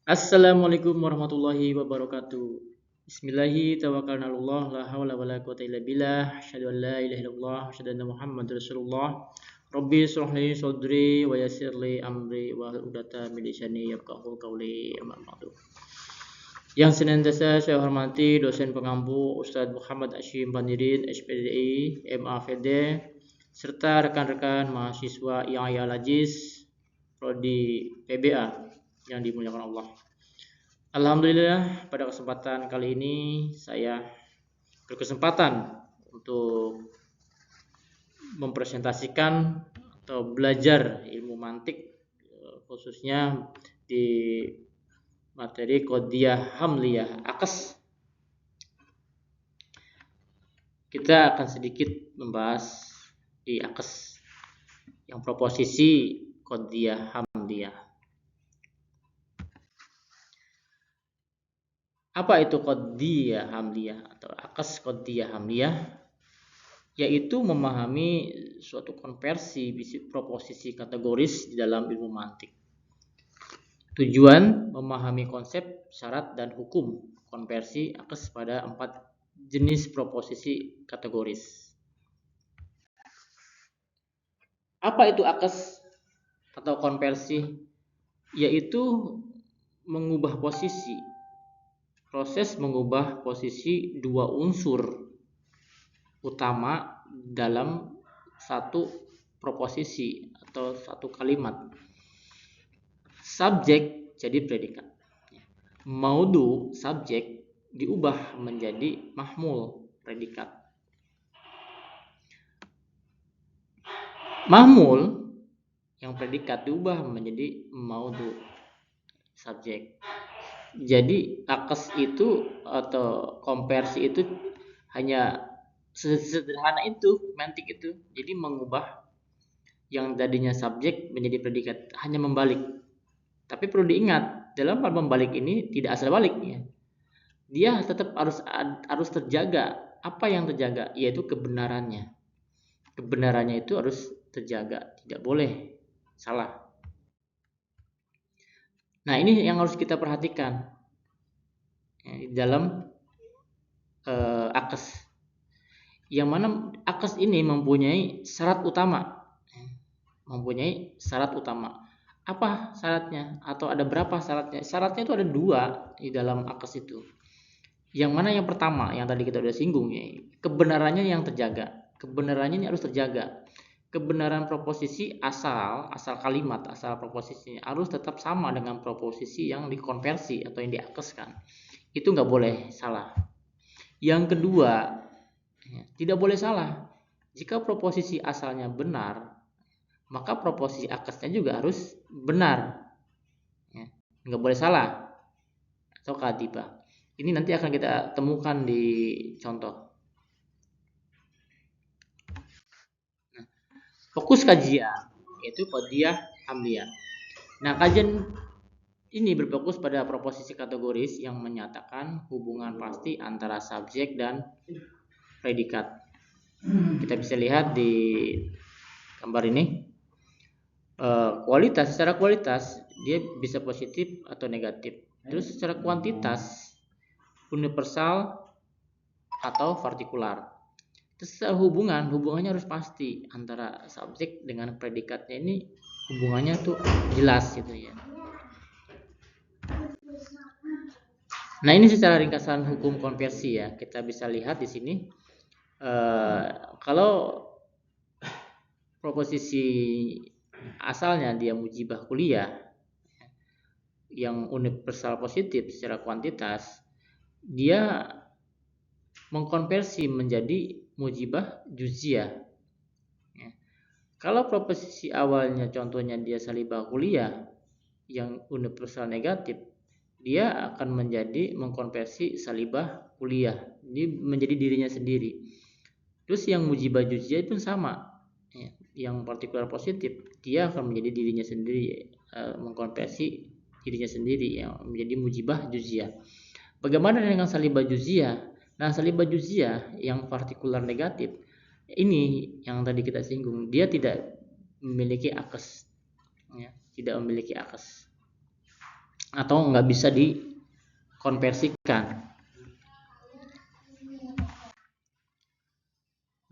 Assalamualaikum warahmatullahi wabarakatuh. Bismillahi tawakkalna 'alallah la haula wala quwata illa billah. Asyhadu an la ilaha illallah, asyhadu anna Muhammadar Rasulullah. Rabbi shrah li sadri wa yassir li amri wa hlul 'uqdatam min lisani yafqahu qawli. Amma ba'du. Yang senantiasa saya hormati dosen pengampu Ustadz Muhammad Hashim Bandirin, SPDI, MAVD, serta rekan-rekan mahasiswa IAIA Lajis, Prodi PBA yang dimuliakan Allah. Alhamdulillah pada kesempatan kali ini saya berkesempatan untuk mempresentasikan atau belajar ilmu mantik khususnya di materi Qadiyah Hamliyah Akes. Kita akan sedikit membahas di Akes yang proposisi Qadiyah Hamliyah. Apa itu Qadiyah Hamliyah atau Akes Qadiyah Hamliyah? Yaitu memahami suatu konversi proposisi kategoris di dalam ilmu mantik. Tujuan memahami konsep, syarat, dan hukum konversi akes pada 4 jenis proposisi kategoris. Apa itu akes atau konversi? Yaitu mengubah posisi. Proses mengubah posisi dua unsur utama dalam satu proposisi atau satu kalimat. Subjek jadi predikat. Maudu subjek diubah menjadi mahmul predikat. Mahmul yang predikat diubah menjadi maudu subjek. Jadi akes itu atau konversi itu hanya sederhana itu, mantik itu. Jadi mengubah yang tadinya subjek menjadi predikat, hanya membalik. Tapi perlu diingat, dalam hal membalik ini tidak asal balik ya. Dia tetap harus terjaga. Apa yang terjaga? Yaitu kebenarannya. Kebenarannya itu harus terjaga, tidak boleh salah. Nah, ini yang harus kita perhatikan di dalam akes. Yang mana akes ini mempunyai syarat utama. Apa syaratnya? Atau ada berapa syaratnya? Syaratnya itu ada 2 di dalam akes itu. Yang mana yang pertama, yang tadi kita udah singgung ya, kebenarannya yang terjaga. Kebenarannya ini harus terjaga. Kebenaran proposisi asal kalimat, asal proposisinya harus tetap sama dengan proposisi yang dikonversi atau yang diakeskan. Itu nggak boleh salah. Yang kedua, tidak boleh salah. Jika proposisi asalnya benar, maka proposisi akesnya juga harus benar. Nggak boleh salah atau kadibah. Ini nanti akan kita temukan di contoh. Nah, fokus kajian yaitu Qadiyah Hamliyah. Nah, kajian ini berfokus pada proposisi kategoris yang menyatakan hubungan pasti antara subjek dan predikat. Kita bisa lihat di gambar ini. Secara kualitas dia bisa positif atau negatif. Terus secara kuantitas universal atau partikular. Terus hubungannya harus pasti antara subjek dengan predikatnya, ini hubungannya tuh jelas gitu ya. Nah, ini secara ringkasan hukum konversi ya. Kita bisa lihat di sini kalau proposisi asalnya dia mujibah kuliah yang universal positif secara kuantitas, dia mengkonversi menjadi mujibah juz'iyah. Ya. Kalau proposisi awalnya contohnya dia salibah kuliah yang universal negatif, dia akan mengkonversi salibah kuliah, ini menjadi dirinya sendiri. Terus yang mujibah juz'iyah pun sama, ya. Yang partikular positif dia akan menjadi dirinya sendiri, mengkonversi dirinya sendiri yang menjadi mujibah juz'iyah. Bagaimana dengan salibah juz'iyah? Nah, salibah juz'iyah yang partikular negatif ini yang tadi kita singgung, dia tidak memiliki akes, ya, tidak memiliki akes. atau nggak bisa dikonversikan.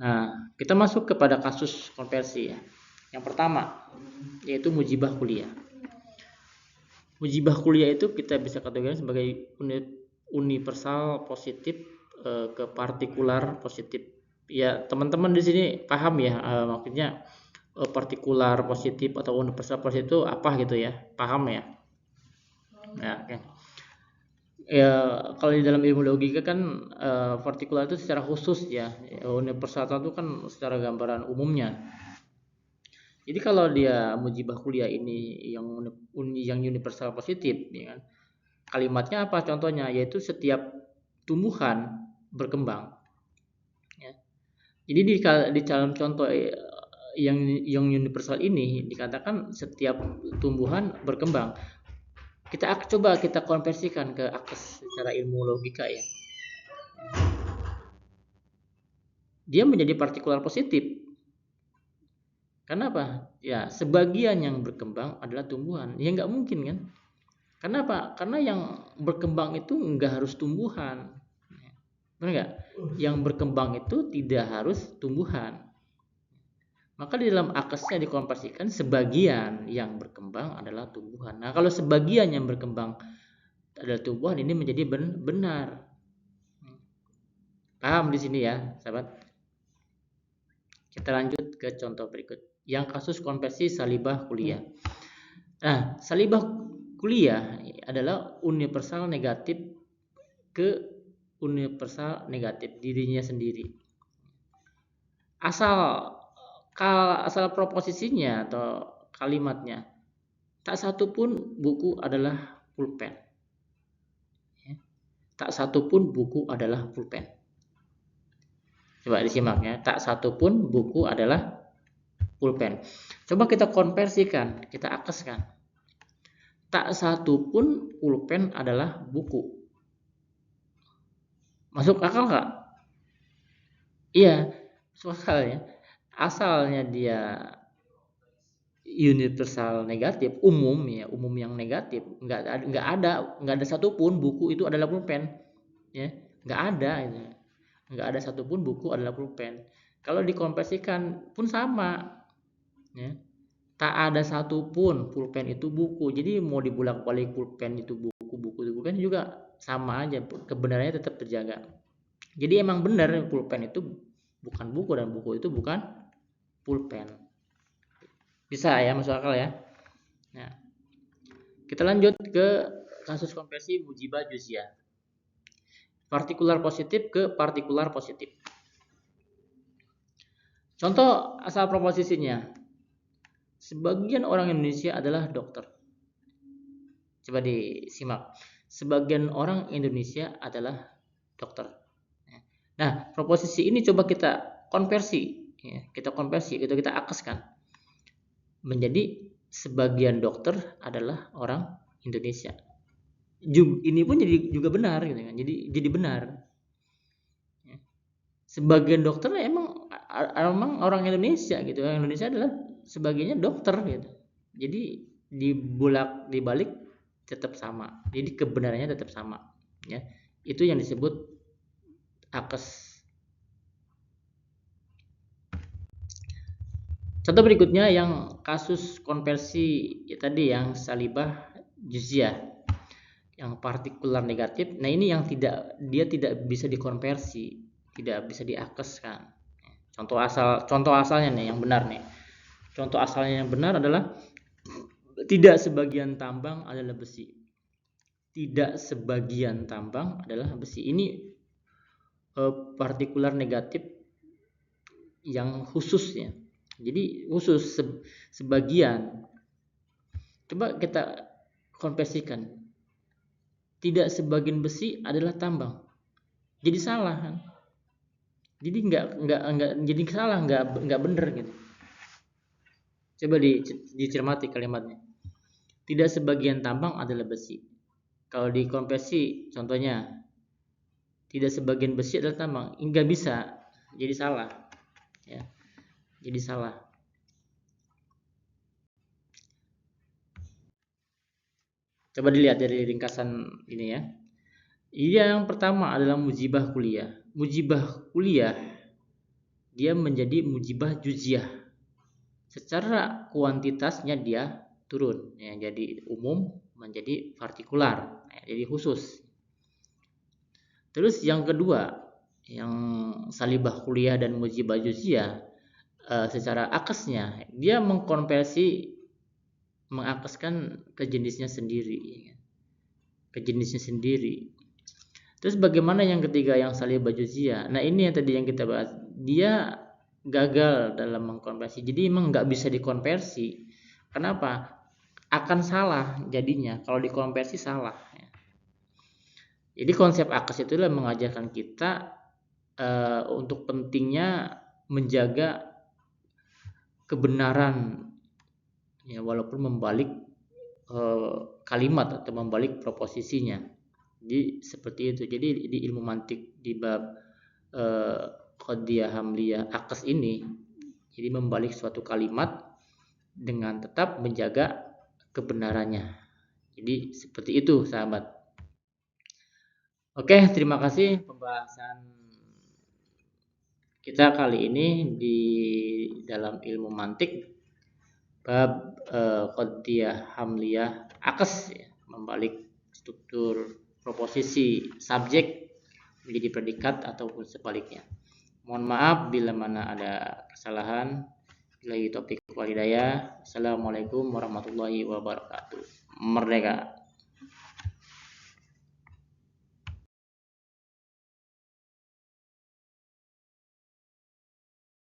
Nah, kita masuk kepada kasus konversi ya. Yang pertama yaitu mujibah kuliah. Mujibah kuliah itu kita bisa kategorikan sebagai universal positif ke partikular positif. Ya, teman-teman di sini paham ya, maksudnya partikular positif atau universal positif itu apa gitu ya? Paham ya? Ya, oke. Ya, kalau di dalam ilmu logika kan partikular itu secara khusus ya. Universal itu kan secara gambaran umumnya. Jadi kalau dia mujibah kuliah ini yang universal positif, ya kan? Kalimatnya apa contohnya? Yaitu setiap tumbuhan berkembang. Ya. Jadi di dalam contoh yang universal ini dikatakan setiap tumbuhan berkembang. Coba kita konversikan ke akses secara ilmu logika ya. Dia menjadi partikular positif. Kenapa? Ya, sebagian yang berkembang adalah tumbuhan. Ya nggak mungkin kan? Kenapa? Karena yang berkembang itu nggak harus tumbuhan. Benar nggak? Yang berkembang itu tidak harus tumbuhan. Maka di dalam akesnya dikonversikan sebagian yang berkembang adalah tumbuhan. Nah, kalau sebagian yang berkembang adalah tumbuhan, ini menjadi benar. Paham di sini ya, sahabat? Kita lanjut ke contoh berikut. Yang kasus konversi salibah kuliah. Nah, salibah kuliah adalah universal negatif ke universal negatif dirinya sendiri. Asal proposisinya atau kalimatnya, tak satu pun buku adalah pulpen. Tak satu pun buku adalah pulpen. Coba disimak ya, tak satu pun buku adalah pulpen. Coba kita konversikan, kita akeskan. Tak satu pun pulpen adalah buku. Masuk akal nggak? Iya, masuk akal ya. Asalnya dia universal negatif, umum ya, umum yang negatif, nggak ada satupun buku itu adalah pulpen, ya, nggak ada itu, nggak ada satupun buku adalah pulpen. Kalau dikonversikan pun sama, ya, tak ada satupun pulpen itu buku. Jadi mau dibulak-balik pulpen itu buku itu bukan juga sama aja, kebenarannya tetap terjaga. Jadi emang benar pulpen itu bukan buku dan buku itu bukan pulpen. Bisa ya, masuk akal ya. Nah, kita lanjut ke kasus konversi mujibah juz'iyah. Partikular positif ke partikular positif. Contoh asal proposisinya. Sebagian orang Indonesia adalah dokter. Coba disimak. Sebagian orang Indonesia adalah dokter. Nah, proposisi ini coba kita konversi, ya, kita akeskan menjadi sebagian dokter adalah orang Indonesia. Ini pun juga benar gitu kan. Jadi benar. Sebagian dokter emang orang Indonesia gitu. Orang Indonesia adalah sebagiannya dokter gitu. Jadi dibalik tetap sama. Jadi kebenarannya tetap sama, ya. Itu yang disebut akes. Contoh berikutnya yang kasus konversi ya tadi yang salibah juz'iyah, yang partikular negatif. Nah, ini yang dia tidak bisa dikonversi, tidak bisa diakeskan. Contoh asalnya nih yang benar nih. Contoh asalnya yang benar adalah tidak sebagian tambang adalah besi. Tidak sebagian tambang adalah besi. Ini partikular negatif yang khususnya. Jadi khusus sebagian. Coba kita konversikan. Tidak sebagian besi adalah tambang. Jadi salah kan? Jadi nggak jadi salah, nggak bener gitu. Coba dicermati kalimatnya. Tidak sebagian tambang adalah besi. Kalau dikonversi contohnya tidak sebagian besi adalah tambang, nggak bisa, jadi salah, ya, jadi salah. Coba dilihat dari ringkasan ini ya. Yang pertama adalah mujibah kuliah. Mujibah kuliah dia menjadi mujibah juziah. Secara kuantitasnya dia turun, ya, jadi umum menjadi partikular, ya, jadi khusus. Terus yang kedua, yang salibah kuliah dan mujibah juziah, secara akesnya dia mengakeskan ke jenisnya sendiri, ke jenisnya sendiri. Terus bagaimana yang ketiga, yang salibah juziah? Nah ini yang tadi yang kita bahas, dia gagal dalam mengkonversi, jadi emang nggak bisa dikonversi. Kenapa? Akan salah jadinya kalau dikonversi, salah. Jadi konsep akes itu adalah mengajarkan kita untuk pentingnya menjaga kebenaran, ya, walaupun membalik kalimat atau membalik proposisinya. Jadi seperti itu. Jadi di ilmu mantik di bab qadiyah hamliyah akes ini, jadi membalik suatu kalimat dengan tetap menjaga kebenarannya. Jadi seperti itu, sahabat. Oke, terima kasih pembahasan kita kali ini di dalam ilmu mantik bab qadiyah hamliyah akes, ya, membalik struktur proposisi subjek menjadi predikat ataupun sebaliknya. Mohon maaf bila mana ada kesalahan. Billahi taufiq wal hidayah. Assalamualaikum warahmatullahi wabarakatuh. Merdeka.